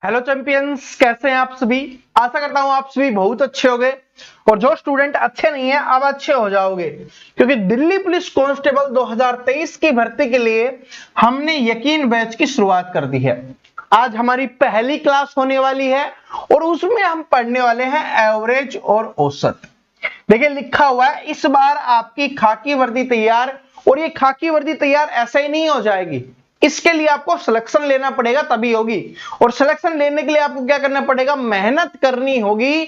Hello champions, कैसे हैं आप सभी। आशा करता हूं आप सभी बहुत अच्छे होंगे और जो स्टूडेंट अच्छे नहीं है अब अच्छे हो जाओगे, क्योंकि दिल्ली पुलिस कांस्टेबल 2023 की भर्ती के लिए हमने यकीन बैच की शुरुआत कर दी है। आज हमारी पहली क्लास होने वाली है और उसमें हम पढ़ने वाले हैं एवरेज और औसत। देखिए लिखा हुआ है इस बार आपकी खाकी वर्दी तैयार, और ये खाकी वर्दी तैयार ऐसे ही नहीं हो जाएगी, इसके लिए आपको सिलेक्शन लेना पड़ेगा तभी होगी। और सिलेक्शन लेने के लिए आपको क्या करना पड़ेगा, मेहनत करनी होगी,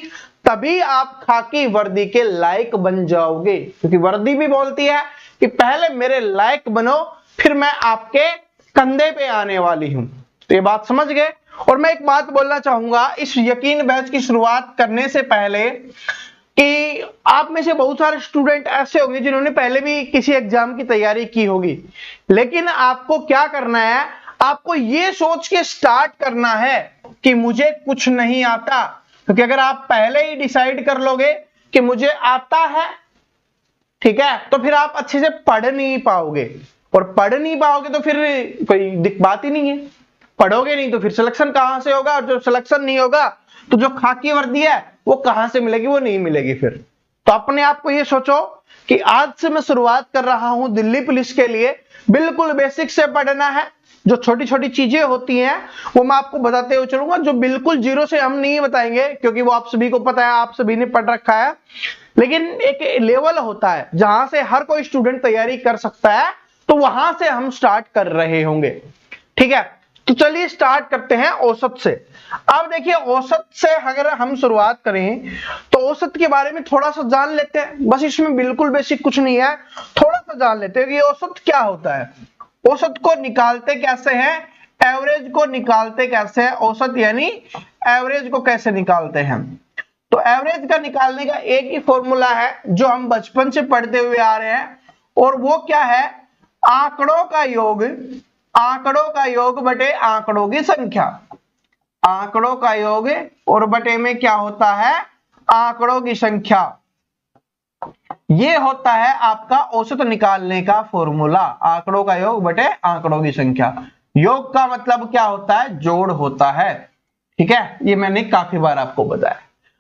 तभी आप खाकी वर्दी के लायक बन जाओगे। क्योंकि वर्दी भी बोलती है कि पहले मेरे लायक बनो, फिर मैं आपके कंधे पे आने वाली हूं। तो ये बात समझ गए। और मैं एक बात बोलना चाहूंगा इस यकीन बैच की शुरुआत करने से पहले कि आप में से बहुत सारे स्टूडेंट ऐसे होंगे जिन्होंने पहले भी किसी एग्जाम की तैयारी की होगी, लेकिन आपको क्या करना है, आपको ये सोच के स्टार्ट करना है कि मुझे कुछ नहीं आता। क्योंकि अगर आप पहले ही डिसाइड कर लोगे कि मुझे आता है, ठीक है, तो फिर आप अच्छे से पढ़ नहीं पाओगे, और पढ़ नहीं पाओगे तो फिर कोई बात ही नहीं है। पढ़ोगे नहीं तो फिर सिलेक्शन कहां से होगा, और जो सिलेक्शन नहीं होगा तो जो खाकी वर्दी है वो कहां से मिलेगी, वो नहीं मिलेगी फिर। तो अपने आप को ये सोचो कि आज से मैं शुरुआत कर रहा हूं दिल्ली पुलिस के लिए, बिल्कुल बेसिक से पढ़ना है। जो छोटी छोटी चीजें होती हैं वो मैं आपको बताते हुए चलूंगा, जो बिल्कुल जीरो से हम नहीं बताएंगे, क्योंकि वो आप सभी को पता है, आप सभी ने पढ़ रखा है। लेकिन एक लेवल होता है जहां से हर कोई स्टूडेंट तैयारी कर सकता है, तो वहां से हम स्टार्ट कर रहे होंगे। ठीक है, तो चलिए स्टार्ट करते हैं औसत से। अब देखिए औसत से अगर हम शुरुआत करें तो औसत के बारे में थोड़ा सा जान लेते हैं, बस इसमें बिल्कुल बेसिक कुछ नहीं है, थोड़ा सा जान लेते हैं कि औसत क्या होता है, औसत को निकालते कैसे हैं, एवरेज को निकालते कैसे हैं, औसत यानी एवरेज को कैसे निकालते हैं। तो एवरेज का निकालने का एक ही फॉर्मूला है जो हम बचपन से पढ़ते हुए आ रहे हैं, और वो क्या है, आंकड़ों का योग, आंकड़ों का योग बटे आंकड़ों की संख्या। आंकड़ों का योग और बटे में क्या होता है, आंकड़ों की संख्या। ये होता है आपका औसत निकालने का फॉर्मूला, आंकड़ों का योग बटे आंकड़ों की संख्या। योग का मतलब क्या होता है, जोड़ होता है। ठीक है, ये मैंने काफी बार आपको बताया।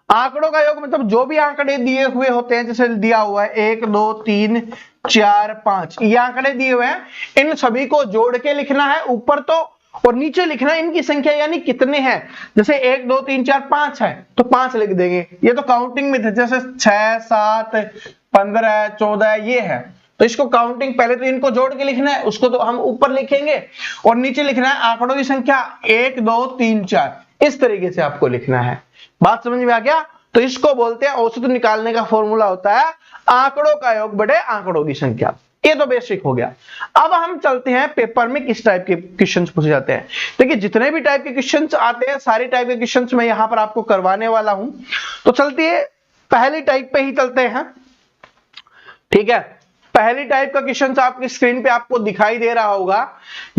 आंकड़ों का योग मतलब जो भी आंकड़े दिए हुए होते हैं, जैसे दिया हुआ है 1 2 3 4 5, ये आंकड़े दिए हुए हैं, इन सभी को जोड़ के लिखना है ऊपर तो, और नीचे लिखना है इनकी संख्या यानी कितने हैं। जैसे 1 2 3 4 5 है तो 5 लिख देंगे, ये तो काउंटिंग में थे, जैसे 6 7 15 14 ये है, तो इसको काउंटिंग, पहले तो इनको जोड़ के लिखना है, उसको तो हम ऊपर लिखेंगे, और नीचे लिखना है आंकड़ों की संख्या 1 2 3 4, इस तरीके से आपको लिखना है। बात समझ में आ गया। तो इसको बोलते हैं औसत निकालने का फॉर्मूला होता है आंकड़ों का योग बटे आंकड़ों की संख्या। ये तो बेसिक हो गया। अब हम चलते हैं पेपर में किस टाइप के क्वेश्चंस पूछे जाते हैं। देखिए जितने भी टाइप के क्वेश्चंस आते हैं, सारे टाइप के क्वेश्चंस मैं यहां पर आपको करवाने वाला हूं। तो चलती है पहली टाइप पे ही चलते हैं। ठीक है, पहली टाइप का क्वेश्चन आपकी स्क्रीन पे आपको दिखाई दे रहा होगा।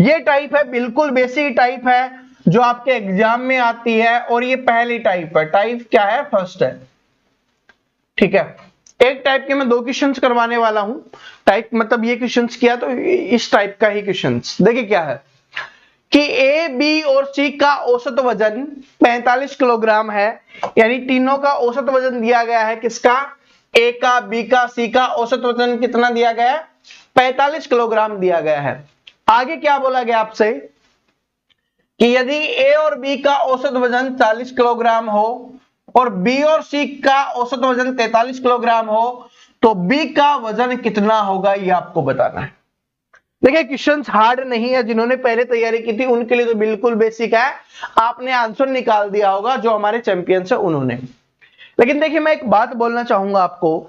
ये टाइप है, बिल्कुल बेसिक टाइप है जो आपके एग्जाम में आती है, और ये पहली टाइप है। टाइप क्या है, फर्स्ट है। ठीक है, एक टाइप के मैं 2 क्वेश्चंस करवाने वाला हूं। टाइप मतलब ये क्वेश्चंस किया तो इस टाइप का ही क्वेश्चंस। देखिए क्या है कि ए बी और सी का औसत वजन 45 किलोग्राम है, यानी तीनों का औसत वजन दिया गया है। किसका, ए का, बी का, सी का औसत वजन कितना दिया गया है, 45 किलोग्राम दिया गया है। आगे क्या बोला गया आपसे कि यदि ए और बी का औसत वजन 40 किलोग्राम हो और बी और सी का औसत वजन 43 किलोग्राम हो, तो बी का वजन कितना होगा, ये आपको बताना है। देखिए क्वेश्चन हार्ड नहीं है, जिन्होंने पहले तैयारी की थी उनके लिए तो बिल्कुल बेसिक है, आपने आंसर निकाल दिया होगा, जो हमारे चैंपियंस है उन्होंने। लेकिन देखिए मैं एक बात बोलना चाहूंगा आपको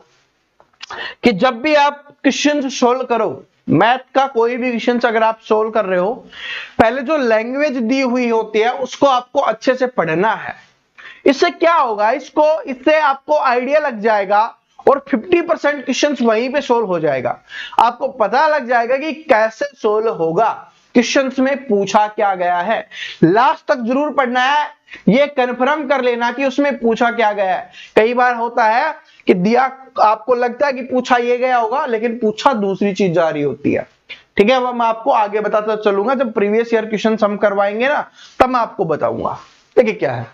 कि जब भी आप क्वेश्चन सोल्व करो, मैथ का कोई भी क्वेश्चन अगर आप सोल्व कर रहे हो, पहले जो लैंग्वेज दी हुई होती है उसको आपको अच्छे से पढ़ना है। इससे क्या होगा, इससे आपको आइडिया लग जाएगा, और 50% क्वेश्चंस वहीं पे सोल्व हो जाएगा। आपको पता लग जाएगा कि कैसे सोल्व होगा, क्वेश्चंस में पूछा क्या गया है। लास्ट तक जरूर पढ़ना है, ये कंफर्म कर लेना कि उसमें पूछा क्या गया है। कई बार होता है कि दिया, आपको लगता है कि पूछा ये गया होगा, लेकिन पूछा दूसरी चीज जा रही होती है। ठीक है, अब मैं आपको आगे बताता चलूंगा, जब प्रीवियस ईयर क्वेश्चन हम करवाएंगे ना, तब मैं आपको बताऊंगा। देखिए क्या है,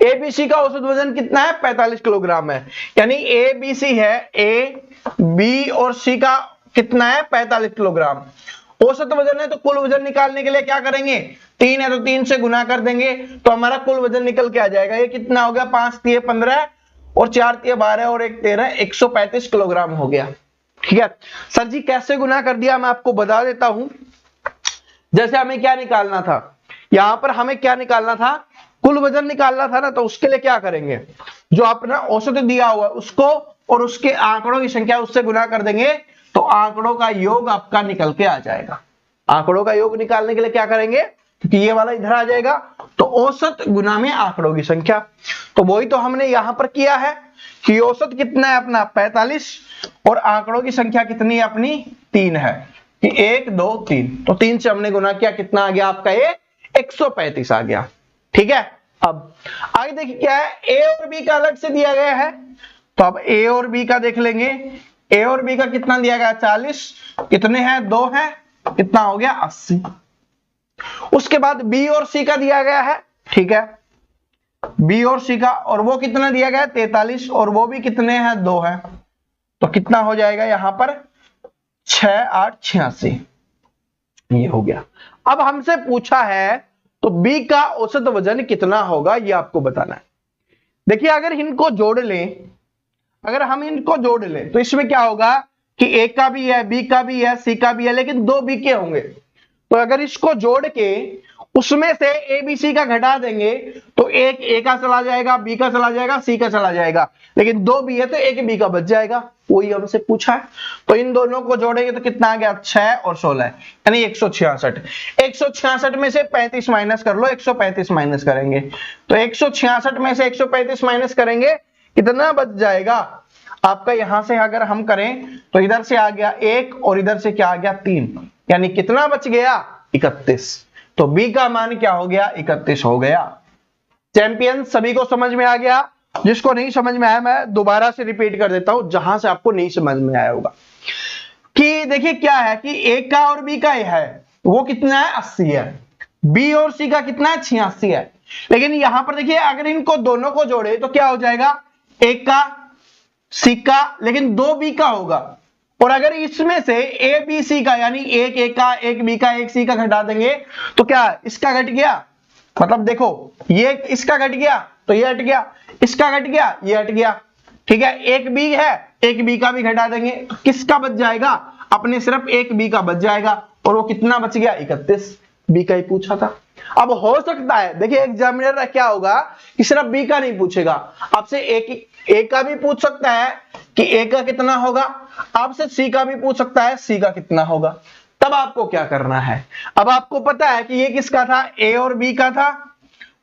एबीसी का औसत वजन कितना है 45 किलोग्राम है, यानी एबीसी है, ए बी और सी का कितना है 45 किलोग्राम। औसत वजन है तो कुल वजन निकालने के लिए क्या करेंगे, 3 है तो 3 से गुना कर देंगे तो हमारा कुल वजन निकल के आ जाएगा। ये कितना हो गया, 5 तिये 15 और 4 तिये 12 और 1 13, 135 किलोग्राम हो गया। ठीक है सर जी, कैसे गुना कर दिया मैं आपको बता देता हूं। जैसे हमें क्या निकालना था, यहां पर हमें क्या निकालना था, कुल वजन निकालना था ना, तो उसके लिए क्या करेंगे, जो अपना औसत दिया हुआ है उसको और उसके आंकड़ों की संख्या उससे गुना कर देंगे तो आंकड़ों का योग आपका निकल के आ जाएगा। आंकड़ों का योग निकालने के लिए क्या करेंगे, क्योंकि ये वाला इधर आ जाएगा तो औसत गुना में आंकड़ों की संख्या। तो वही तो हमने यहां पर किया है कि औसत कितना है अपना 45 और आंकड़ों की संख्या कितनी है अपनी 3 है, कि 1 2 3, तो 3 से हमने गुना किया, कितना आ गया आपका ये 135 आ गया। ठीक है, अब आगे देखिए क्या है, ए और बी का अलग से दिया गया है, तो अब ए और बी का देख लेंगे। ए और बी का कितना दिया गया 40, कितने हैं 2 है, कितना हो गया 80। उसके बाद बी और सी का दिया गया है, ठीक है, बी और सी का, और वो कितना दिया गया 43 और वो भी कितने हैं 2 है, तो कितना हो जाएगा यहां पर 6 8 86, ये हो गया। अब हमसे पूछा है तो बी का औसत वजन कितना होगा ये आपको बताना है। देखिए अगर इनको जोड़ लें, अगर हम इनको जोड़ लें तो इसमें क्या होगा कि ए का भी है, बी का भी है, सी का भी है, लेकिन 2 बी के होंगे। तो अगर इसको जोड़ के उसमें से ए बी सी का घटा देंगे तो एक ए का चला जाएगा, बी का चला जाएगा, सी का चला जाएगा, लेकिन 2 बी है तो एक बी का बच जाएगा, वही हमसे पूछा है। तो इन दोनों को जोड़ेंगे तो कितना आ गया 6 और 16, यानी 166। 166 में से 35 माइनस कर लो, 135 माइनस करेंगे तो 166 में से 135 माइनस करेंगे कितना बच जाएगा आपका, यहां से अगर हम करें तो इधर से आ गया 1 और इधर से क्या आ गया 3, यानी कितना बच गया 31। तो बी का मान क्या हो गया 31 हो गया। चैंपियन सभी को समझ में आ गया, जिसको नहीं समझ में आया मैं दोबारा से रिपीट कर देता हूं जहां से आपको नहीं समझ में आया होगा। कि देखिए क्या है कि ए का और बी का है वो कितना है 80 है, बी और सी का कितना है 86 है, लेकिन यहां पर देखिए अगर इनको दोनों को जोड़े तो क्या हो जाएगा, एक का सी का, लेकिन 2 बी का होगा, और अगर इसमें से ए बी सी का यानी एक ए का, एक बी का, एक सी का घटा देंगे तो क्या इसका घट गया, मतलब देखो ये इसका घट गया तो ये हट गया, इसका घट गया ये हट गया। ठीक है, एक बी है, एक बी का भी घटा देंगे तो किसका बच जाएगा, अपने सिर्फ एक बी का बच जाएगा, और वो कितना बच गया 31, बी का ही पूछा था। अब हो सकता है देखिए एग्जामिनर क्या होगा कि सिर्फ बी का नहीं पूछेगा, आपसे ए का भी पूछ सकता है कि ए का कितना होगा, आपसे सी का भी पूछ सकता है सी का कितना होगा। तब आपको क्या करना है, अब आपको पता है कि ये किसका था, ए और बी का था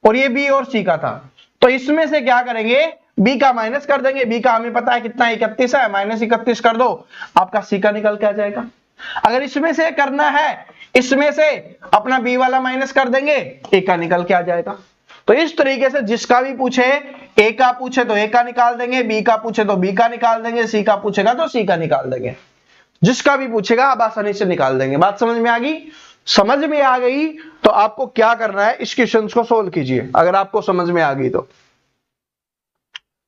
और ये बी और सी का था, तो इसमें से क्या करेंगे बी का माइनस कर देंगे, बी का हमें पता है कितना 31 है, माइनस 31 कर दो आपका सी का निकल के आ जाएगा। अगर इसमें से करना है, इसमें से अपना बी वाला माइनस कर देंगे, ए का निकल के आ जाएगा। तो इस तरीके से जिसका भी पूछे, ए का पूछे तो ए का निकाल देंगे, बी का पूछे तो बी का निकाल देंगे, सी का पूछेगा तो सी का निकाल देंगे, जिसका भी पूछेगा आप आसानी से निकाल देंगे। बात समझ में आ गई, समझ में आ गई तो आपको क्या करना है, इस क्वेश्चन को सोल्व कीजिए अगर आपको समझ में आ गई तो।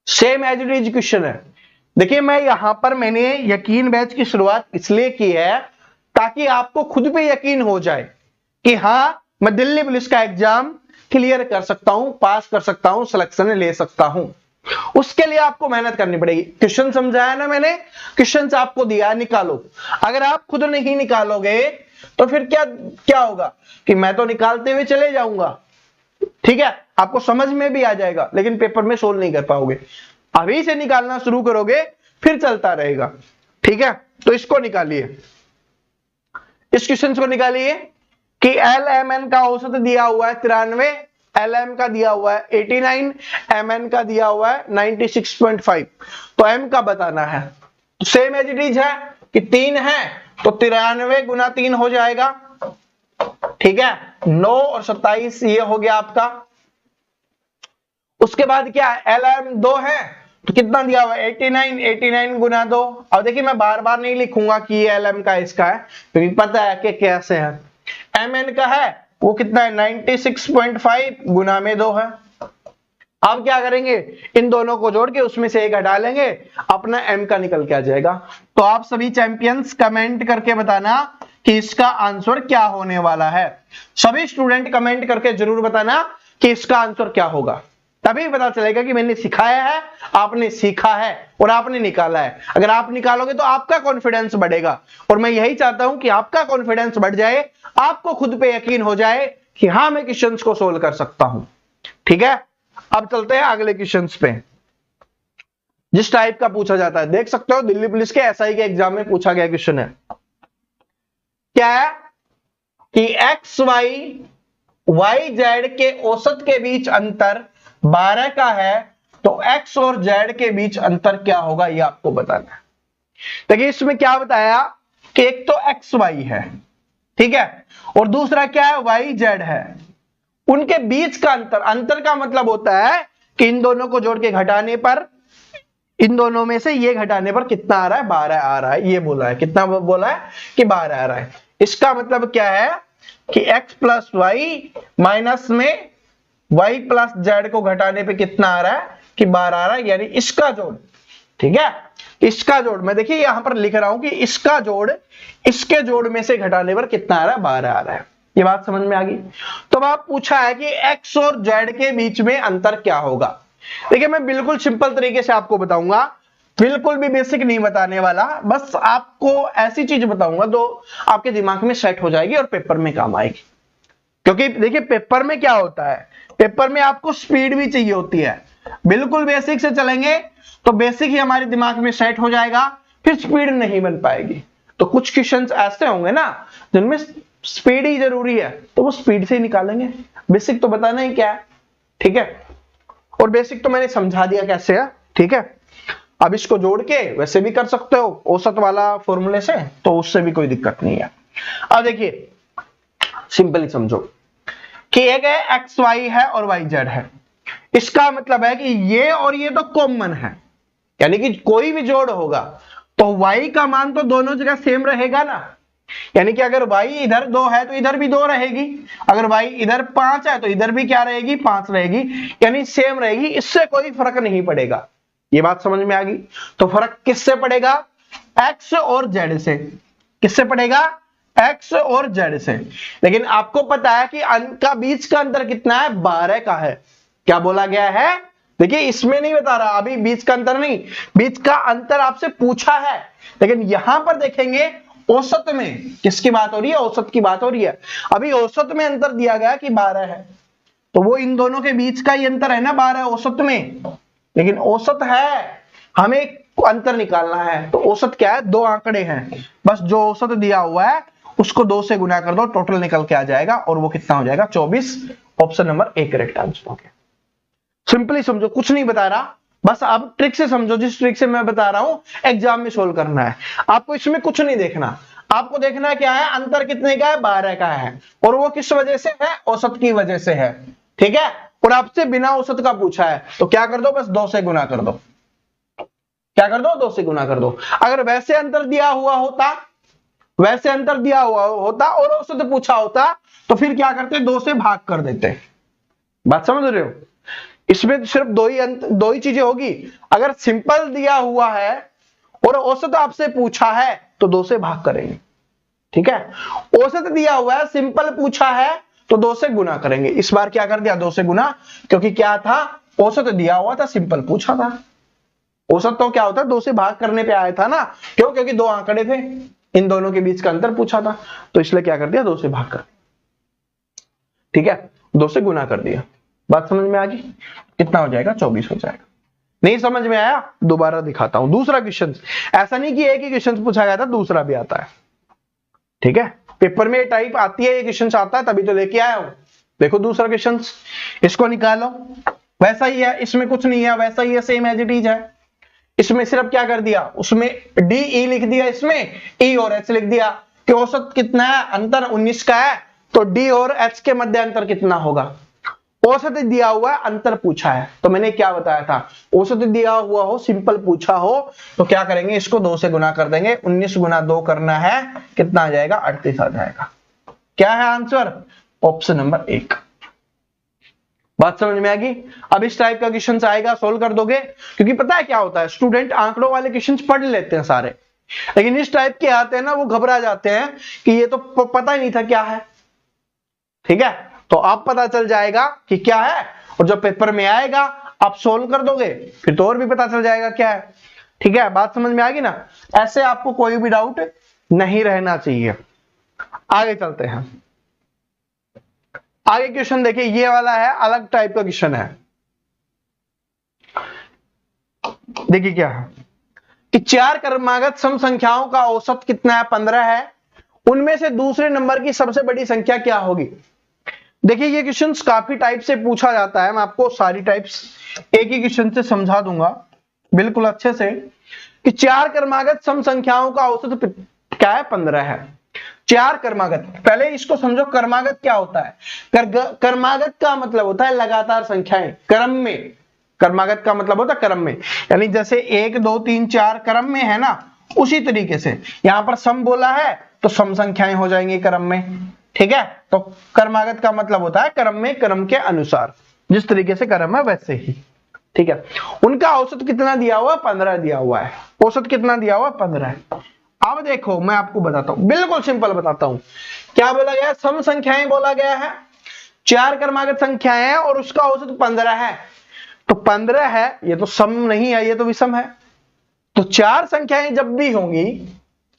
Same as it is question है। देखिए मैं यहां पर मैंने यकीन बैच की शुरुआत इसलिए की है ताकि आपको खुद पे यकीन हो जाए कि हां मैं दिल्ली पुलिस का एग्जाम क्लियर कर सकता हूं, पास कर सकता हूं, सिलेक्शन ले सकता हूं। उसके लिए आपको मेहनत करनी पड़ेगी। क्वेश्चन समझाया ना मैंने, क्वेश्चन आपको दिया निकालो। अगर आप खुद नहीं निकालोगे तो फिर क्या क्या होगा कि मैं तो निकालते हुए चले जाऊंगा, ठीक है, आपको समझ में भी आ जाएगा लेकिन पेपर में सोल्व नहीं कर पाओगे। अभी से निकालना शुरू करोगे फिर चलता रहेगा, ठीक है। तो इसको निकालिए, इस क्वेश्चन को निकालिए कि एल एम एन का औसत दिया हुआ है 93, एल एम का दिया हुआ है 89, एम एन का दिया हुआ है 96.5, तो एम का बताना है। तो सेम एज इट इज है कि 3 है तो 93 गुना 3 हो जाएगा, ठीक है, 9 और 27 ये हो गया आपका। उसके बाद क्या है, एल एम 2 है तो कितना दिया हुआ है 89, 89 गुना 2। अब देखिए मैं बार बार नहीं लिखूंगा कि ये एल एम का इसका है क्योंकि पता है कि कैसे है। एम एन का है वो कितना है 96.5 गुना में 2 है। अब क्या करेंगे, इन दोनों को जोड़ के उसमें से एक हटा लेंगे, अपना m का निकल के आ जाएगा। तो आप सभी चैंपियंस कमेंट करके बताना कि इसका आंसर क्या होने वाला है। सभी स्टूडेंट कमेंट करके जरूर बताना कि इसका आंसर क्या होगा, तभी पता चलेगा कि मैंने सिखाया है, आपने सीखा है और आपने निकाला है। अगर आप निकालोगे तो आपका कॉन्फिडेंस बढ़ेगा, और मैं यही चाहता हूं कि आपका कॉन्फिडेंस बढ़ जाए, आपको खुद पे यकीन हो जाए कि हां मैं क्वेश्चंस को सोल्व कर सकता हूं। ठीक है, अब चलते हैं अगले क्वेश्चंस पे, जिस टाइप का पूछा जाता है। देख सकते हो दिल्ली पुलिस के एसआई के एग्जाम में पूछा गया क्वेश्चन है, क्या है कि एक्स वाई जेड के औसत के बीच अंतर 12 का है, तो एक्स और जेड के बीच अंतर क्या होगा, ये आपको बताना है। देखिए इसमें क्या बताया कि एक तो एक्स वाई है, ठीक है, और दूसरा क्या है वाई जेड है। उनके बीच का अंतर का मतलब होता है कि इन दोनों को जोड़ के घटाने पर, इन दोनों में से ये घटाने पर कितना आ रहा है, 12 आ रहा है। ये बोला है, कितना बोला है कि 12 आ रहा है। इसका मतलब क्या है कि x प्लस वाई माइनस में y प्लस जेड को घटाने पे कितना आ रहा है कि 12 आ रहा है, यानी इसका जोड़। ठीक है, इसका जोड़ मैं देखिए यहां पर लिख रहा हूं कि इसका जोड़ इसके जोड़ में से घटाने पर कितना आ रहा है, 12 आ रहा है। ये बात समझ में आ गई। तो अब आप पूछा है कि x और z के बीच में अंतर क्या होगा। देखिए मैं बिल्कुल सिंपल तरीके से आपको बताऊंगा, बिल्कुल भी बेसिक नहीं बताने वाला, बस आपको ऐसी चीज बताऊंगा जो आपके दिमाग में सेट हो जाएगी और पेपर में काम आएगी। क्योंकि देखिए पेपर में क्या होता है, पेपर में आपको स्पीड भी चाहिए होती है। बिल्कुल बेसिक से चलेंगे तो बेसिक ही हमारे दिमाग में सेट हो जाएगा, फिर स्पीड नहीं बन पाएगी। तो कुछ क्वेश्चंस ऐसे होंगे ना जिनमें स्पीड ही जरूरी है, तो वो स्पीड से ही निकालेंगे। बेसिक तो बताना ही क्या है, ठीक है, और बेसिक तो मैंने समझा दिया कैसे है। ठीक है, अब इसको जोड़ के वैसे भी कर सकते हो औसत वाला फॉर्मूले से, तो उससे भी कोई दिक्कत नहीं है। अब देखिए सिंपली समझो कि एक है एक्स वाई है और वाई जेड है। इसका मतलब है कि ये और ये तो कॉमन है, यानी कि कोई भी जोड़ होगा तो y का मान तो दोनों जगह सेम रहेगा ना। यानी कि अगर y इधर 2 है तो इधर भी 2 रहेगी, अगर y इधर 5 है तो इधर भी क्या रहेगी, 5 रहेगी, यानी सेम रहेगी। इससे कोई फर्क नहीं पड़ेगा। ये बात समझ में आ गई। तो फर्क किससे पड़ेगा, x और z से। किससे पड़ेगा, x और z से। लेकिन आपको पता है कि का बीच का अंतर कितना है, 12 का है। क्या बोला गया है, देखिए इसमें नहीं बता रहा अभी, बीच का अंतर नहीं, बीच का अंतर आपसे पूछा है, लेकिन यहां पर देखेंगे औसत में किसकी बात हो रही है, औसत की बात हो रही है। अभी औसत में अंतर दिया गया कि 12 है, तो वो इन दोनों के बीच का ही अंतर है ना 12 औसत में। लेकिन औसत है, हमें अंतर निकालना है, तो औसत क्या है, 2 आंकड़े हैं, बस जो औसत दिया हुआ है उसको 2 से गुना कर दो, टोटल निकल के आ जाएगा, और वो कितना हो जाएगा 24। Option number A correct answer हो गया। सिंपली समझो, कुछ नहीं बता रहा, बस आप ट्रिक से समझो। जिस ट्रिक से मैं बता रहा हूं एग्जाम में सोल्व करना है आपको, इसमें कुछ नहीं देखना। आपको देखना क्या है, अंतर कितने का है, 12 का है, और वो किस वजह से है, औसत की वजह से है। ठीक है, और आपसे बिना औसत का पूछा है, तो क्या कर दो, बस 2 से गुना कर दो। क्या कर दो, 2 से गुना कर दो। अगर वैसे अंतर दिया हुआ होता, वैसे अंतर दिया हुआ होता और औसत पूछा होता, तो फिर क्या करते, 2 से भाग कर देते। बात समझ रहे हो, इसमें सिर्फ दो ही चीजें होगी। अगर सिंपल दिया हुआ है और औसत आपसे पूछा है तो 2 से भाग करेंगे। ठीक है, औसत दिया हुआ है, सिंपल पूछा है तो 2 से गुना करेंगे। इस बार क्या कर दिया, 2 से गुना, क्योंकि क्या था, औसत दिया हुआ था, सिंपल पूछा था। औसत तो क्या होता है, 2 से भाग करने पे आया था ना, क्यों, क्योंकि 2 आंकड़े थे, इन दोनों के बीच का अंतर पूछा था, तो इसलिए क्या कर दिया, 2 से भाग कर। ठीक है, 2 से गुना कर दिया। बात समझ में आ गई, कितना हो जाएगा, 24 हो जाएगा। नहीं समझ में आया, दोबारा दिखाता हूं दूसरा क्वेश्चन। ऐसा नहीं कि एक ही क्वेश्चन पूछा गया था, दूसरा भी आता है। ठीक है, पेपर में टाइप आती है, ये क्वेश्चन आता है तभी तो लेके आया हूं। देखो दूसरा क्वेश्चन, इसको निकालो, वैसा ही है, इसमें कुछ नहीं है, वैसा ही है, सेम एज इट इज है। इसमें सिर्फ क्या कर दिया, उसमें डी ई लिख दिया, इसमें ई और एच लिख दिया कि औसत कितना है, अंतर 19 का है, तो डी और एच के मध्य अंतर कितना होगा। औसत दिया हुआ है, अंतर पूछा है, तो मैंने क्या बताया था, औसत दिया हुआ हो, सिंपल पूछा हो, तो क्या करेंगे, इसको 2 से गुना कर देंगे। 19 गुना 2 करना है, कितना आ जाएगा, 38 आ जाएगा। क्या है आंसर, ऑप्शन नंबर 1। बात समझ में आ गई? अब इस टाइप का क्वेश्चन आएगा, सोल्व कर दोगे, क्योंकि पता है क्या होता है, स्टूडेंट आंकड़ों वाले क्वेश्चन पढ़ लेते हैं सारे, लेकिन इस टाइप के आते हैं ना, वो घबरा जाते हैं कि ये तो पता ही नहीं था क्या है। ठीक है, तो आप पता चल जाएगा कि क्या है, और जब पेपर में आएगा आप सोल्व कर दोगे, फिर तो और भी पता चल जाएगा क्या है। ठीक है, बात समझ में आ गई ना? ऐसे आपको कोई भी डाउट नहीं रहना चाहिए। आगे चलते हैं, आगे क्वेश्चन देखिए, ये वाला है, अलग टाइप का क्वेश्चन है। देखिए क्या है कि 4 क्रमागत सम संख्याओं का औसत कितना है? 15 है। उनमें से दूसरे नंबर की सबसे बड़ी संख्या क्या होगी? देखिए ये क्वेश्चन काफी टाइप से पूछा जाता है, मैं आपको सारी टाइप्स एक ही क्वेश्चन से समझा दूंगा बिल्कुल अच्छे से, कि 4 क्रमागत सम संख्याओं का औसत क्या है? 15 है। 4 क्रमागत, पहले इसको समझो, क्रमागत क्या होता है? क्रमागत का मतलब होता है लगातार संख्याएं, क्रम में। क्रमागत का मतलब होता है क्रम में, यानी जैसे 1 2 3 4 क्रम में है ना, उसी तरीके से यहां पर सम बोला है तो सम संख्याएं हो जाएंगी क्रम में। ठीक है, तो क्रमागत का मतलब होता है क्रम में, क्रम के अनुसार, जिस तरीके से क्रम है वैसे ही। ठीक है, उनका औसत कितना दिया हुआ? 15 दिया हुआ है। औसत कितना दिया हुआ? 15 है। अब देखो मैं आपको बताता हूं, बिल्कुल सिंपल बताता हूं, क्या बोला गया? सम संख्याएं बोला गया है, 4 क्रमागत संख्याएं हैं और उसका औसत 15 है। तो 15 है, ये तो सम नहीं है, ये तो विषम है। तो 4 संख्याएं जब भी होंगी,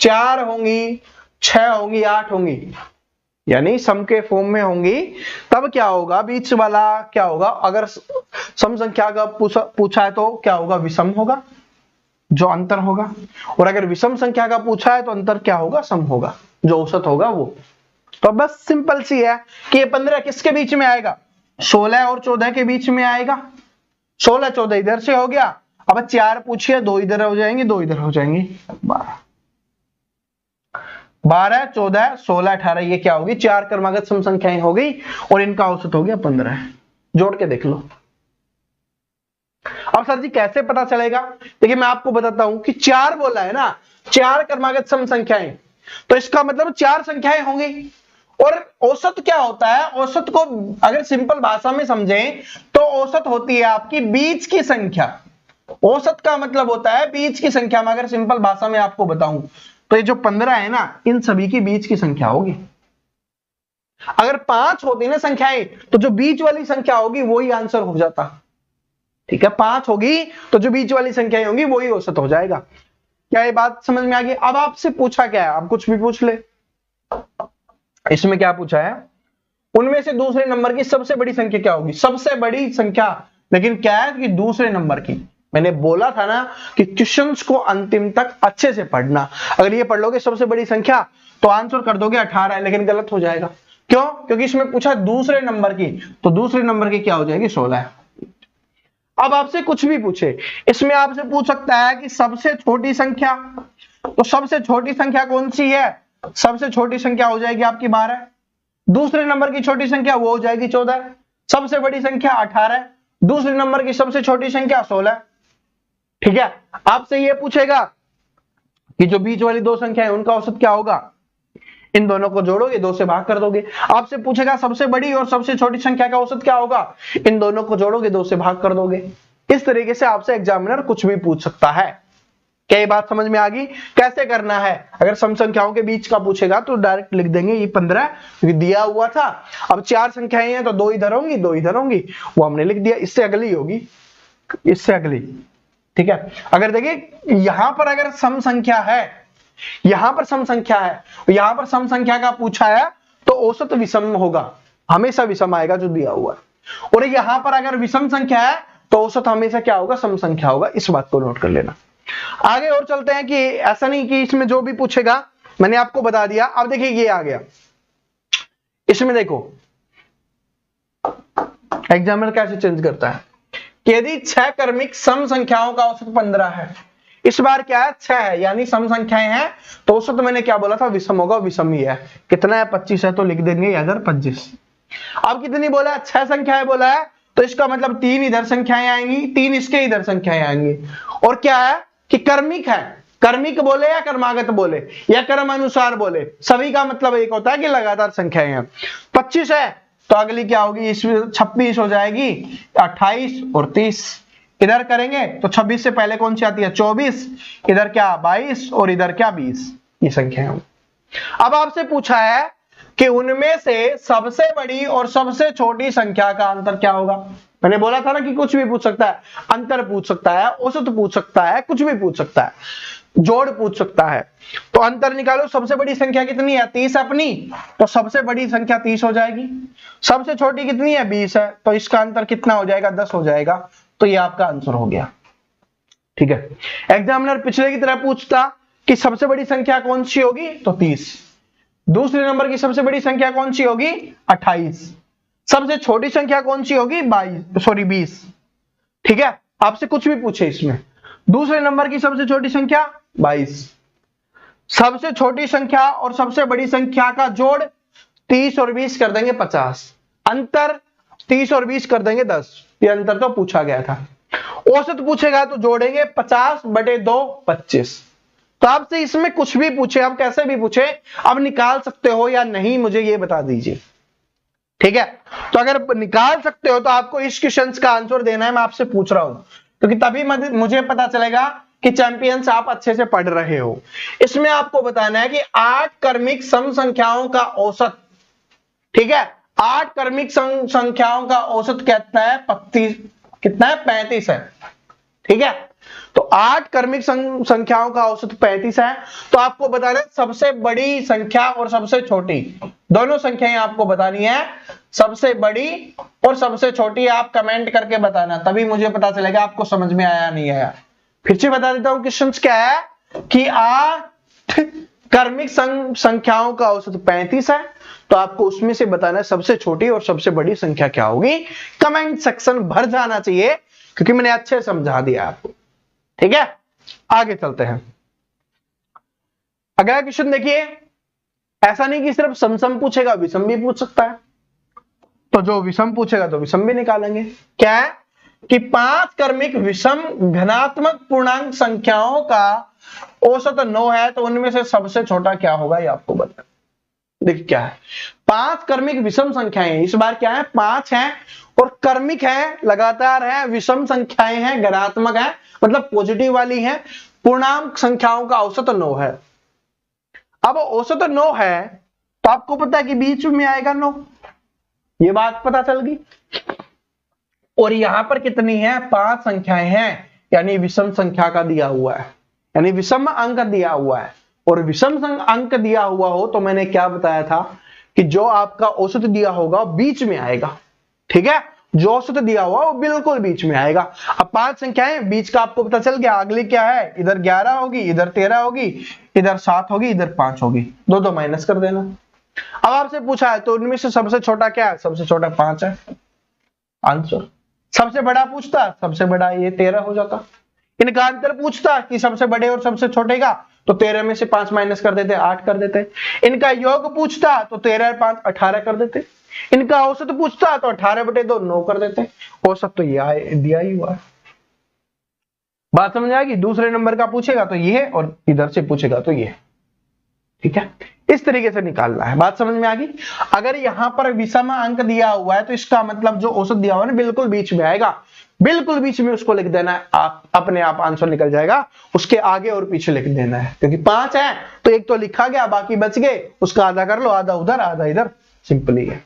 4 होंगी, 6 होंगी, 8 होंगी, यानी सम के फॉर्म में होंगी, तब क्या होगा? बीच वाला क्या होगा? अगर सम संख्या का पूछा है तो क्या होगा? विषम होगा, जो अंतर होगा। और अगर विषम संख्या का पूछा है तो अंतर क्या होगा? सम होगा, जो औसत होगा वो। तो बस सिंपल सी है कि ये 15 किसके बीच में आएगा? 16 और 14 के बीच में आएगा। 16 14 इधर से हो गया, अब 4 पूछिए, 2 इधर हो जाएंगे, 2 इधर हो जाएंगे, 12 12 14 16 18, ये क्या होगी? 4 क्रमागत सम संख्याएं हो गई और इनका औसत हो गया 15। जोड़ के देख लो। अब सर जी कैसे पता चलेगा? देखिए मैं आपको बताता हूं कि 4 बोला है ना, 4 क्रमागत सम संख्याएं, तो इसका मतलब 4 संख्याएं होंगी। और औसत क्या होता है? औसत को अगर सिंपल भाषा में समझें तो औसत होती है आपकी बीच की संख्या। औसत का मतलब होता है बीच की संख्या में। अगर सिंपल भाषा में आपको बताऊं तो ये जो 15 है ना, इन सभी की बीच की संख्या होगी। अगर 5 होती ना संख्याएं, तो जो बीच वाली संख्या होगी वही आंसर हो जाता। ठीक है, 5 होगी तो जो बीच वाली संख्याएं होंगी वही औसत हो जाएगा। क्या ये बात समझ में आ गई? अब आपसे पूछा क्या है? आप कुछ भी पूछ ले। इसमें क्या पूछा है? उनमें से दूसरे नंबर की सबसे बड़ी संख्या क्या होगी? सबसे बड़ी संख्या, लेकिन क्या है कि दूसरे नंबर की। मैंने बोला था ना कि क्वेश्चंस को अंतिम तक अच्छे से पढ़ना। अगर ये पढ़ लोगे सबसे बड़ी संख्या तो आंसर कर दोगे 18 है, लेकिन गलत हो जाएगा। क्यों? क्योंकि इसमें पूछा दूसरे नंबर की, तो दूसरे नंबर की क्या हो जाएगी? 16 है। अब आपसे कुछ भी पूछे, इसमें आपसे पूछ सकता है कि सबसे छोटी संख्या, तो सबसे छोटी संख्या कौन सी है? सबसे छोटी संख्या हो जाएगी आपकी 12। दूसरे नंबर की छोटी संख्या वो हो जाएगी 14। सबसे बड़ी संख्या 18, दूसरे नंबर की सबसे छोटी संख्या 16। ठीक है, आपसे ये पूछेगा कि जो बीच वाली 2 संख्या है उनका औसत क्या होगा? इन दोनों को जोड़ोगे, 2 से भाग कर दोगे। आपसे पूछेगा सबसे बड़ी और सबसे छोटी संख्या का औसत क्या होगा? इन दोनों को जोड़ोगे, 2 से भाग कर दोगे। इस तरीके से आपसे एग्जामिनर कुछ भी पूछ सकता है। क्या ये बात समझ में आ गई? कैसे करना है? अगर सम संख्याओं के बीच का पूछेगा तो डायरेक्ट लिख देंगे ये 15 दिया हुआ था। अब 4 संख्याएं हैं तो 2 इधर होंगी, 2 इधर होंगी, वो हमने लिख दिया। इससे अगली होगी, इससे अगली। ठीक है, अगर देखिए यहां पर अगर सम संख्या है, यहां पर सम संख्या है, यहां पर सम संख्या का पूछा है तो औसत विषम होगा, हमेशा विषम आएगा जो दिया हुआ है। और यहां पर अगर विषम संख्या है तो औसत हमेशा क्या होगा? सम संख्या होगा। इस बात को नोट कर लेना। आगे और चलते हैं कि ऐसा नहीं कि इसमें जो भी पूछेगा मैंने आपको बता दिया। अब देखिए ये आ गया, इसमें देखो एग्जामिनर कैसे चेंज करता है कि यदि 6 क्रमिक सम संख्याओं का औसत 15 है, इस बार क्या है? 6 है, यानी सम संख्याएं हैं, तो औसत मैंने क्या बोला था? विषम होगा, विषम ही है। कितना है? 25 है, तो लिख देंगे इधर 25। अब कितनी बोला है? 6 संख्याएं बोला है, तो इसका मतलब 3 इधर संख्याएं आएंगी, 3 इसके इधर संख्याएं आएंगी। और क्या है कि क्रमिक है, कर्मिक बोले या कर्मागत बोले या कर्म अनुसार बोले, सभी का मतलब एक होता है कि लगातार संख्याएं हैं। 25 है तो अगली क्या होगी, इसमें 26 हो जाएगी, 28 और 30। इधर करेंगे तो 26 से पहले कौन सी आती है, 24, इधर क्या 22 और इधर क्या 20, ये संख्या है। अब आपसे पूछा है कि उनमें से सबसे बड़ी और सबसे छोटी संख्या का अंतर क्या होगा। मैंने बोला था ना कि कुछ भी पूछ सकता है, अंतर पूछ सकता है, औसत पूछ सकता है, कुछ भी पूछ सकता है, जोड़ पूछ सकता है। तो अंतर निकालो, सबसे बड़ी संख्या कितनी है, 30 अपनी, तो सबसे बड़ी संख्या 30 हो जाएगी। सबसे छोटी कितनी है, 20 है, तो इसका अंतर कितना हो जाएगा, 10 हो जाएगा। तो ये आपका आंसर हो गया। ठीक है, एग्जामिनर पिछले की तरह पूछता कि सबसे बड़ी संख्या कौन सी होगी, तो 30। दूसरे नंबर की सबसे बड़ी संख्या कौन सी होगी, 28। सबसे छोटी संख्या कौन सी होगी, 20। ठीक है, आपसे कुछ भी पूछे इसमें। दूसरे नंबर की सबसे छोटी संख्या 22। सबसे छोटी संख्या और सबसे बड़ी संख्या का जोड़ 30 और 20 कर देंगे 50। अंतर 30 और 20 कर देंगे 10। ये अंतर तो पूछा गया था। औसत पूछेगा तो जोड़ेंगे 50/2 25। तो आपसे इसमें कुछ भी पूछे, आप कैसे भी पूछे, अब निकाल सकते हो या नहीं मुझे ये बता दीजिए। ठीक है, तो अगर निकाल सकते हो तो आपको इस क्वेश्चन का आंसर देना है, मैं आपसे पूछ रहा हूं, क्योंकि तभी मुझे पता चलेगा कि चैंपियंस आप अच्छे से पढ़ रहे हो। इसमें आपको बताना है कि 8 क्रमिक सम संख्याओं का औसत, ठीक है, 8 क्रमिक संख्याओं का औसत कितना है, 35 है। ठीक है, तो 8 क्रमिक संख्याओं का औसत 35 है। तो आपको बताना है सबसे बड़ी संख्या और सबसे छोटी, दोनों संख्याएं आपको बतानी है, सबसे बड़ी और सबसे छोटी। आप कमेंट करके बताना, तभी मुझे पता चलेगा आपको समझ में आया नहीं आया। फिर से बता देता हूं, क्वेश्चन क्या है कि 8 क्रमिक संख्याओं का औसत 35 है, तो आपको उसमें से बताना है सबसे छोटी और सबसे बड़ी संख्या क्या होगी। कमेंट सेक्शन भर जाना चाहिए, क्योंकि मैंने अच्छे समझा दिया आपको। ठीक है, आगे चलते हैं। अगला क्वेश्चन देखिए, ऐसा नहीं कि सिर्फ सम पूछेगा, विषम भी पूछ सकता है। तो जो विषम पूछेगा तो विषम भी निकालेंगे। क्या है कि 5 क्रमिक विषम घनात्मक पूर्णांक संख्याओं का औसत 9 है, तो उनमें से सबसे छोटा क्या होगा, ये आपको बताना। देखिए क्या है, 5 क्रमिक विषम संख्याएं, इस बार क्या है 5 हैं और क्रमिक है, लगातार है, विषम संख्याएं हैं, घनात्मक है, मतलब पॉजिटिव वाली हैं, पूर्णांक संख्याओं का औसत 9 है। अब औसत 9 है तो आपको पता है कि बीच में आएगा 9, ये बात पता चल गई। और यहां पर कितनी है, 5 संख्याएं हैं, यानी विषम संख्या का दिया हुआ है, यानी विषम अंक दिया हुआ है। और विषम अंक दिया हुआ हो तो मैंने क्या बताया था कि जो आपका औसत दिया होगा बीच में आएगा। ठीक है, जो औसत दिया हुआ वो बिल्कुल बीच में आएगा। अब 5 संख्याएं, बीच का आपको पता चल गया। अगली क्या है, इधर 11 होगी, इधर 13 होगी, इधर 7 होगी, इधर 5 होगी, 2 माइनस कर देना। अब आपसे पूछा है तो उनमें से सबसे छोटा क्या है, सबसे छोटा 5 है, आंसर। सबसे बड़ा पूछता, सबसे बड़ा ये 13 हो जाता। इनका अंतर पूछता कि सबसे बड़े और सबसे छोटे का, तो 13 में से 5 माइनस कर देते, 8 कर देते। इनका योग पूछता तो 13 और 5 18 कर देते। इनका औसत पूछता तो 18/2 9 कर देते। औसत तो ये दिया ही हुआ है। बात समझ आएगी। दूसरे नंबर का पूछेगा तो ये है और इधर से पूछेगा तो ये है। ठीक है, इस तरीके से निकालना है। बात समझ में आ गई। अगर यहां पर विषम अंक दिया हुआ है तो इसका मतलब जो औसत दिया हुआ है ना बिल्कुल बीच में आएगा, बिल्कुल बीच में उसको लिख देना है, आप अपने आप आंसर निकल जाएगा। उसके आगे और पीछे लिख देना है, क्योंकि 5 है तो एक तो लिखा गया, बाकी बच गए, उसका आधा कर लो, आधा उधर आधा इधर, सिंपल ही है।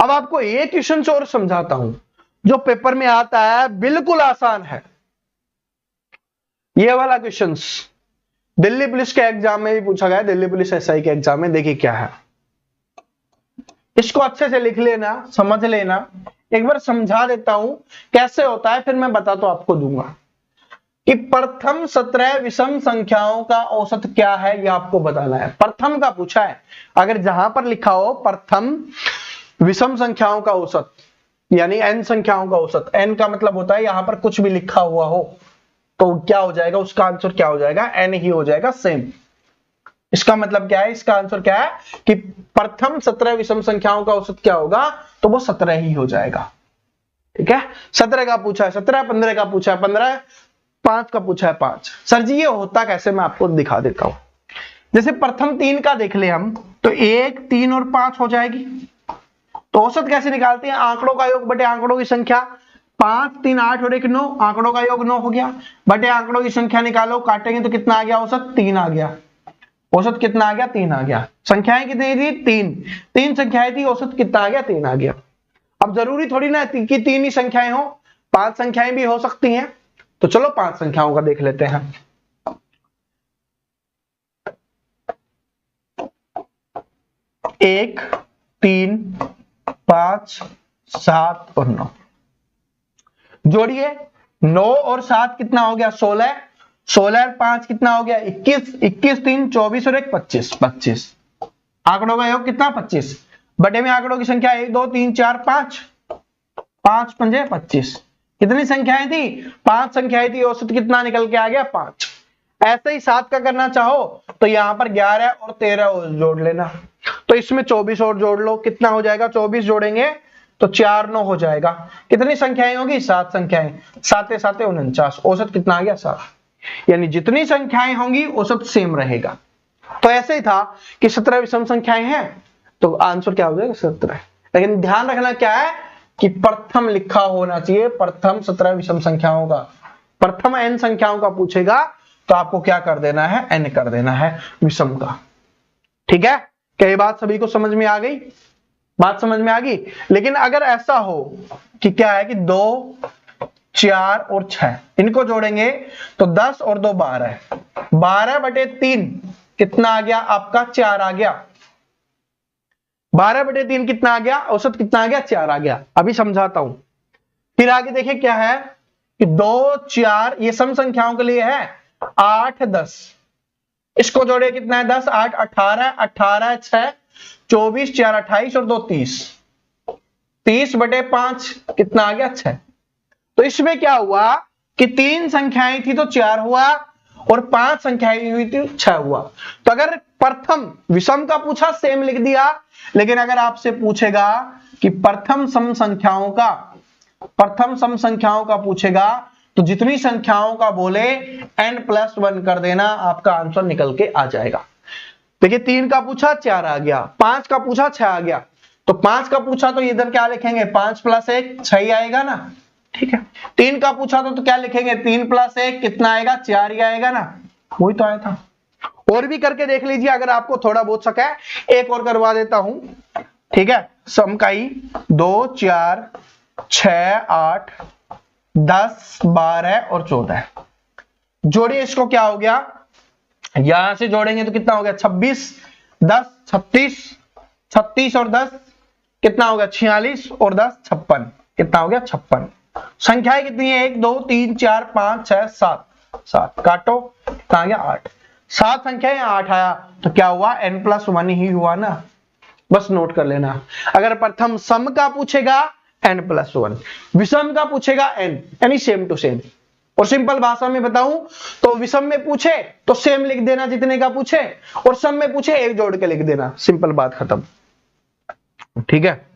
अब आपको एक क्वेश्चन और समझाता हूं जो पेपर में आता है, बिल्कुल आसान है। ये वाला क्वेश्चन दिल्ली पुलिस के एग्जाम में भी पूछा गया, दिल्ली पुलिस एसआई के एग्जाम में। देखिए क्या है, इसको अच्छे से लिख लेना, समझ लेना। एक बार समझा देता हूं कैसे होता है, फिर मैं बता तो आपको दूंगा कि प्रथम 17 विषम संख्याओं का औसत क्या है, ये आपको बताना है। प्रथम का पूछा है, अगर जहां पर लिखा हो प्रथम विषम संख्याओं का औसत, यानी n संख्याओं का औसत, n का मतलब होता है यहां पर कुछ भी लिखा हुआ हो तो क्या हो जाएगा, उसका आंसर क्या हो जाएगा, n ही हो जाएगा, सेम। इसका मतलब क्या है, इसका आंसर क्या है कि प्रथम 17 विषम संख्याओं का औसत क्या होगा, तो वो 17 ही हो जाएगा। ठीक है, 17 का पूछा है 17, 15 का पूछा है 15, 5 का पूछा है 5। सर जी ये होता कैसे, मैं आपको दिखा देता हूं। जैसे प्रथम 3 का देख ले हम, तो 1 3 और 5 हो जाएगी। तो औसत कैसे निकालते हैं, आंकड़ों का योग बटे आंकड़ों की संख्या। 5 3 8 और 1 9, आंकड़ों का योग 9 हो गया, बटे आंकड़ों की संख्या निकालो, काटेंगे तो कितना आ गया औसत, 3 आ गया। औसत कितना आ गया, 3 आ गया। संख्याएं कितनी थी, 3 संख्याएं थी, औसत कितना आ गया, 3 आ गया। अब जरूरी थोड़ी ना कि 3 ही संख्याएं हो, 5 संख्याएं भी हो सकती हैं। तो चलो 5 संख्याओं का देख लेते हैं। 1 3 5 7 और 9 जोड़िए। 9 और 7 कितना हो गया, 16। 16 और 5 कितना हो गया, 21। 21 3 24 और 1 25। 25 आंकड़ों का योग कितना, 25, बटे में आंकड़ों की संख्या 1 2 3 4 5, 5 पंजे 25। कितनी संख्याएं थी, 5 संख्याएं थी, औसत कितना निकल के आ गया, 5। ऐसे ही 7 का करना चाहो तो यहां पर 11 और 13 और जोड़ लेना, तो इसमें 24 और जोड़ लो, कितना हो जाएगा, 24 जोड़ेंगे तो 4 9 हो जाएगा। कितनी संख्याएं होगी, 7 संख्याएं, 7 7 49, औसत कितना आ गया, 7। यानी जितनी संख्याएं होंगी औसत सेम रहेगा। तो ऐसे ही था कि 17 विषम संख्याएं हैं, तो आंसर क्या हो जाएगा, 17। लेकिन ध्यान रखना क्या है कि प्रथम लिखा होना चाहिए, प्रथम 17 विषम संख्याओं का। प्रथम n संख्याओं का पूछेगा तो आपको क्या कर देना है, n कर देना है विषम का। ठीक है, क्या ये बात सभी को समझ में आ गई, बात समझ में आ गई। लेकिन अगर ऐसा हो कि क्या है कि 2 4 और 6 इनको जोड़ेंगे तो 10 और 2 12, 12 बटे 3 कितना आ गया आपका, 4 आ गया। 12 बटे 3 कितना आ गया, औसत कितना आ गया, 4 आ गया। अभी समझाता हूं। फिर आगे देखिए क्या है कि 2 4 ये सम संख्याओं के लिए है, 8 10 इसको जोड़े कितना है, 10 8 18, 18 6 24, 4 28 और 2 30, 30 बटे 5 कितना आ गया, 6। तो इसमें क्या हुआ कि 3 संख्याएं थी तो 4 हुआ, और 5 संख्याएं हुई थी 6 हुआ। तो अगर प्रथम विषम का पूछा सेम लिख दिया, लेकिन अगर आपसे पूछेगा कि प्रथम सम संख्याओं का पूछेगा तो जितनी संख्याओं का बोले n+1 कर देना, आपका आंसर निकल के आ जाएगा। देखिए 3 का पूछा 4 आ गया, 5 का पूछा 6 आ गया, तो 5 का पूछा तो इधर क्या लिखेंगे, 5 + 1 6 ही आएगा ना। ठीक है, 3 का पूछा तो क्या लिखेंगे, 3 + 1 कितना आएगा, 4 ही आएगा ना, वही तो आया था। और भी करके देख लीजिए अगर आपको थोड़ा बहुत शक है, एक और करवा देता हूं। ठीक है, सम का ही 2 4 6 8 10 12 और 14 जोड़िए, इसको क्या हो गया, यहां से जोड़ेंगे तो कितना हो गया, 26 10 36, 36 और 10 कितना हो गया, 46 और 10 56, कितना हो गया, 56। संख्याएं कितनी है, 1 2 3 4 5 6 7, 7 काटो कितना आ गया, 8। 7 संख्याएं 8 आया, तो क्या हुआ, n+1 ही हुआ ना, बस नोट कर लेना। अगर प्रथम सम का पूछेगा n+1, विषम का पूछेगा n, यानी सेम टू सेम। और सिंपल भाषा में बताऊं तो विषम में पूछे तो सेम लिख देना जितने का पूछे, और सम में पूछे एक जोड़ के लिख देना, सिंपल बात खत्म। ठीक है,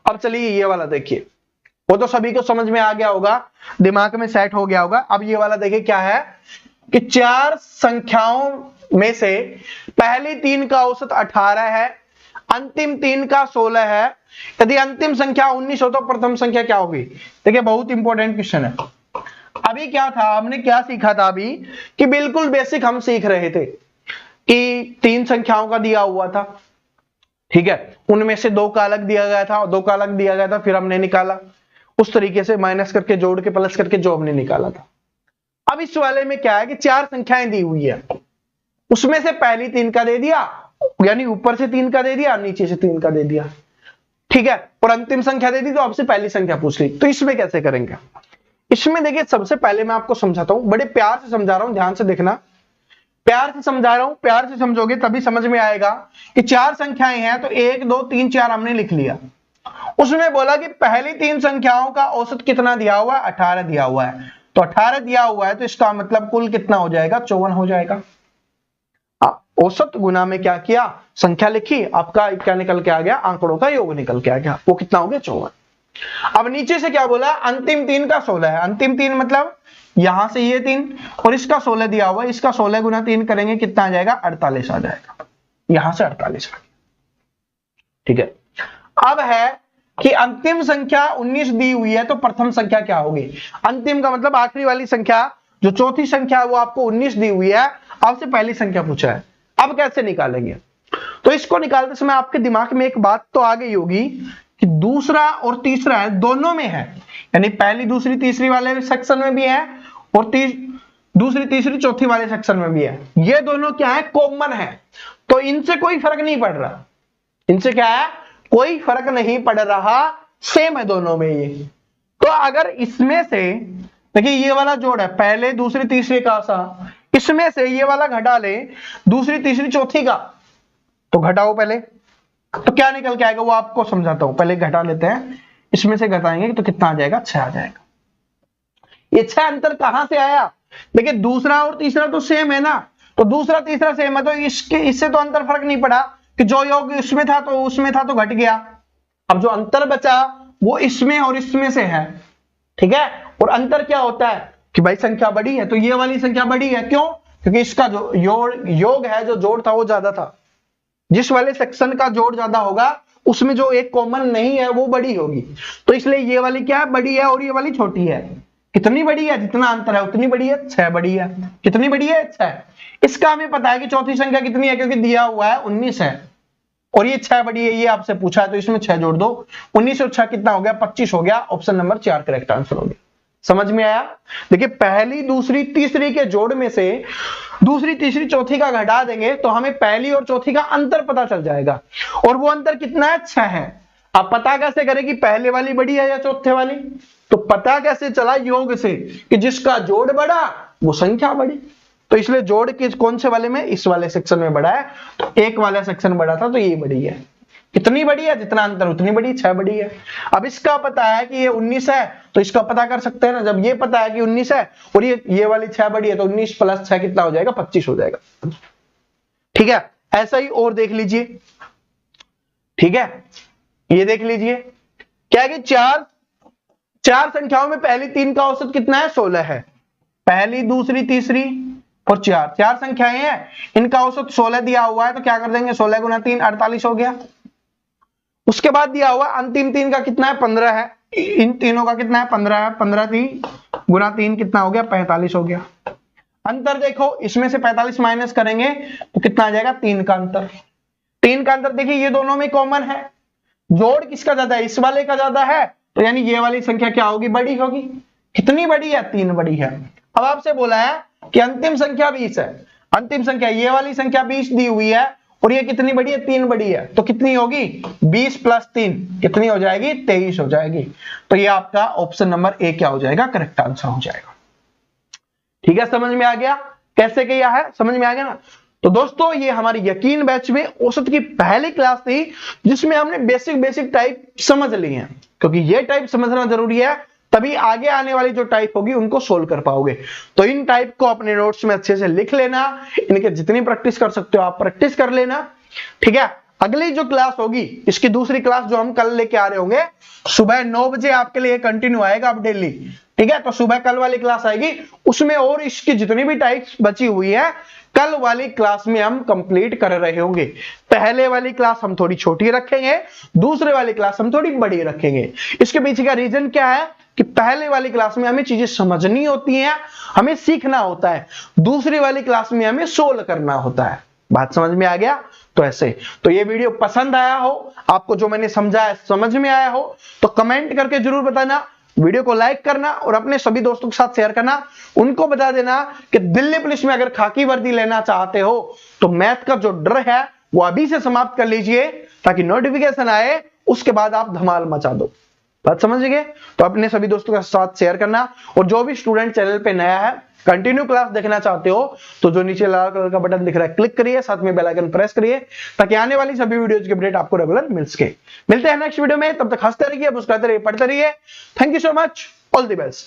अब चलिए ये वाला देखिए, वो तो सभी को समझ में आ गया होगा, दिमाग में सेट हो गया होगा। अब ये वाला देखिए क्या है कि 4 संख्याओं में से पहली 3 का औसत 18 है, अंतिम 3 का 16 है। यदि अंतिम संख्या 19 हो तो प्रथम संख्या क्या होगी। देखिए बहुत इंपॉर्टेंट क्वेश्चन है। अभी क्या था, हमने क्या सीखा था अभी कि बिल्कुल बेसिक हम सीख रहे थे कि 3 संख्याओं का दिया हुआ था, ठीक है, उनमें से 2 का अलग दिया गया था और 2 का अलग दिया गया था, फिर हमने निकाला उस तरीके से, माइनस करके जोड़ के प्लस करके जो हमने निकाला था। अब इस वाले में क्या है कि 4 संख्याएं दी हुई है, उसमें से पहली 3 का दे दिया, यानी ऊपर से 3 का दे दिया, नीचे से 3 का दे दिया, ठीक है, और अंतिम संख्या दे दी तो आपसे पहली संख्या पूछ ली। तो इसमें कैसे करेंगे, इसमें देखिए सबसे पहले मैं आपको समझाता हूं, बड़े प्यार से समझा रहा हूं, ध्यान से देखना, प्यार से समझा रहा हूं, प्यार से समझोगे तभी समझ में आएगा कि 4 संख्याएं हैं, तो 1 2 3 4 हमने लिख लिया। उसमें बोला कि पहली 3 संख्याओं का औसत कितना दिया हुआ है, 18 दिया हुआ है, तो 18 दिया हुआ है तो इसका मतलब कुल कितना हो जाएगा, 54 हो जाएगा। औसत गुना में क्या किया, संख्या लिखी, आपका क्या निकल के आ गया, आंकड़ों का योग निकल के आ गया, वो कितना हो गया, 54। अब नीचे से क्या बोला, अंतिम 3 का 16 है। अंतिम 3 मतलब यहां से ये 3 और इसका 16 दिया हुआ है, इसका 16 गुना 3 करेंगे कितना आ जाएगा, 48 आ जाएगा। यहां से 48 आ गया। ठीक है, अब है कि अंतिम संख्या 19 दी हुई है तो प्रथम संख्या क्या होगी। अंतिम का मतलब आखिरी वाली संख्या, जो चौथी संख्या है वो आपको 19 दी हुई है, आपसे पहली संख्या पूछा है। अब कैसे निकालेंगे, तो इसको निकालते समय आपके दिमाग में एक बात तो आ गई होगी कि दूसरा और तीसरा है, दोनों में है, यानी पहली दूसरी तीसरी वाले सेक्शन में भी है और दूसरी तीसरी चौथी वाले सेक्शन में भी है। ये दोनों क्या है, कॉमन है, तो इनसे कोई फर्क नहीं पड़ रहा। इनसे क्या है, कोई फर्क नहीं पड़ रहा, सेम है दोनों में ये। तो अगर इसमें से देखिए ये वाला जोड़ है, पहले दूसरी तीसरी का सा, इसमें से ये वाला घटा ले दूसरी तीसरी चौथी का, तो घटाओ पहले, तो क्या निकल के आएगा वो आपको समझाता हूं। पहले घटा लेते हैं, इसमें से घटाएंगे तो कितना आ जाएगा, 6 आ जाएगा। ये 6 अंतर कहां से आया, देखिए दूसरा और तीसरा तो सेम है ना, तो दूसरा तीसरा सेम है तो इससे तो अंतर फर्क नहीं पड़ा कि जो योग इसमें था तो उसमें था तो घट गया। अब जो अंतर बचा वो इसमें और इसमें से है। ठीक है, और अंतर क्या होता है कि भाई संख्या बड़ी है तो ये वाली संख्या बड़ी है, क्यों, क्योंकि इसका जो योग है, जो जोड़ था वो ज्यादा था। जिस वाले सेक्शन का जोड़ ज्यादा होगा उसमें जो एक कॉमन नहीं है वो बड़ी होगी, तो इसलिए ये वाली क्या है, बड़ी है और ये वाली छोटी है। कितनी बड़ी है, जितना अंतर है उतनी बड़ी है, 6 बड़ी है। कितनी बड़ी है, 6। इसका हमें पता है कि चौथी संख्या कितनी है, क्योंकि दिया हुआ है 19 है और ये 6 बड़ी है, ये आपसे पूछा है तो इसमें 6 जोड़ दो, 19 और 6 कितना हो गया, 25 हो गया। ऑप्शन नंबर 4 करेक्ट आंसर हो गया। समझ में आया। देखिए पहली दूसरी तीसरी के जोड़ में से दूसरी तीसरी चौथी का घटा देंगे तो हमें पहली और चौथी का अंतर पता चल जाएगा, और वो अंतर कितना है, 6 है। अब पता कैसे करें कि पहले वाली बड़ी है या चौथे वाली, तो पता कैसे चला, योग से, कि जिसका जोड़ बड़ा वो संख्या बड़ी। तो इसलिए जोड़ के कौन से वाले में, इस वाले सेक्शन में बड़ा है, तो एक वाला सेक्शन बड़ा था तो ये बड़ी है। कितनी बड़ी है, जितना अंतर उतनी बड़ी, 6 बड़ी है। अब इसका पता है कि ये 19 है तो इसका पता कर सकते हैं ना, जब ये पता है कि 19 है और ये वाली 6 बड़ी है तो 19 प्लस 6 कितना हो जाएगा, 25 हो जाएगा। ठीक है, ऐसा ही और देख लीजिए। ठीक है, ये देख लीजिए क्या है कि चार संख्याओं में पहली 3 का औसत कितना है, 16 है। पहली दूसरी तीसरी और 4 संख्याएं हैं, इनका औसत 16 दिया हुआ है, तो क्या कर देंगे, 16 गुना 3 48 हो गया। उसके बाद दिया हुआ अंतिम 3 का कितना है, 15 है। इन तीनों का कितना है, 15 है। 15 3 गुना 3 कितना हो गया, 45 हो गया। अंतर देखो, इसमें से 45 माइनस करेंगे तो कितना आ जाएगा, 3 का अंतर। 3 का अंतर देखिए ये दोनों में कॉमन है, जोड़ किसका ज्यादा है, इस वाले का ज्यादा है, तो यानी ये वाली संख्या क्या होगी, बड़ी होगी। कितनी बड़ी है, 3 बड़ी है। अब आपसे बोला है कि अंतिम संख्या 20 है। अंतिम संख्या ये वाली संख्या 20 दी हुई है और ये कितनी बड़ी है, 3 बड़ी है, तो कितनी होगी, 20 प्लस 3 कितनी हो जाएगी, 23 हो जाएगी। तो ये आपका ऑप्शन नंबर ए क्या हो जाएगा, करेक्ट आंसर हो जाएगा। ठीक है, समझ में आ गया कैसे किया है, समझ में आ गया ना। तो दोस्तों ये हमारी यकीन बैच में औसत की पहली क्लास थी जिसमें हमने बेसिक टाइप समझ ली हैं, क्योंकि ये टाइप समझना जरूरी है, तभी आगे आने वाली जो टाइप होगी उनको सोल्व कर पाओगे। तो इन टाइप को अपने नोट्स में अच्छे से लिख लेना, इनके जितनी प्रैक्टिस कर सकते हो आप प्रैक्टिस कर लेना। ठीक है, अगली जो क्लास होगी, इसकी दूसरी क्लास जो हम कल लेके आ रहे होंगे, सुबह 9 बजे आपके लिए कंटिन्यू आएगा अब डेली। ठीक है, तो सुबह कल वाली क्लास आएगी, उसमें और इसकी जितनी भी टाइप्स बची हुई है कल वाली क्लास में हम कंप्लीट कर रहे होंगे। पहले वाली क्लास हम थोड़ी छोटी रखेंगे, दूसरे वाली क्लास हम थोड़ी बड़ी रखेंगे। इसके पीछे का रीजन क्या है कि पहले वाली क्लास में हमें चीजें समझनी होती हैं, हमें सीखना होता है, दूसरी वाली क्लास में हमें सोल्व करना होता है। बात समझ में आ गया। तो ऐसे तो ये वीडियो पसंद आया हो, आपको जो मैंने समझाया समझ में आया हो, तो कमेंट करके जरूर बताना, वीडियो को लाइक करना और अपने सभी दोस्तों के साथ शेयर करना। उनको बता देना कि दिल्ली पुलिस में अगर खाकी वर्दी लेना चाहते हो तो मैथ का जो डर है वो अभी से समाप्त कर लीजिए, ताकि नोटिफिकेशन आए उसके बाद आप धमाल मचा दो। बात समझ गए। तो अपने सभी दोस्तों के साथ शेयर करना, और जो भी स्टूडेंट चैनल पे नया है, कंटिन्यू क्लास देखना चाहते हो, तो जो नीचे लाल कलर का बटन दिख रहा है क्लिक करिए, साथ में बेल आइकन प्रेस करिए, ताकि आने वाली सभी वीडियोज के अपडेट आपको रेगुलर मिल सके। मिलते हैं नेक्स्ट वीडियो में, तब तक हंसते रहिए, मुस्कुराते रहिए, पढ़ते रहिए। Thank you so much, all the best.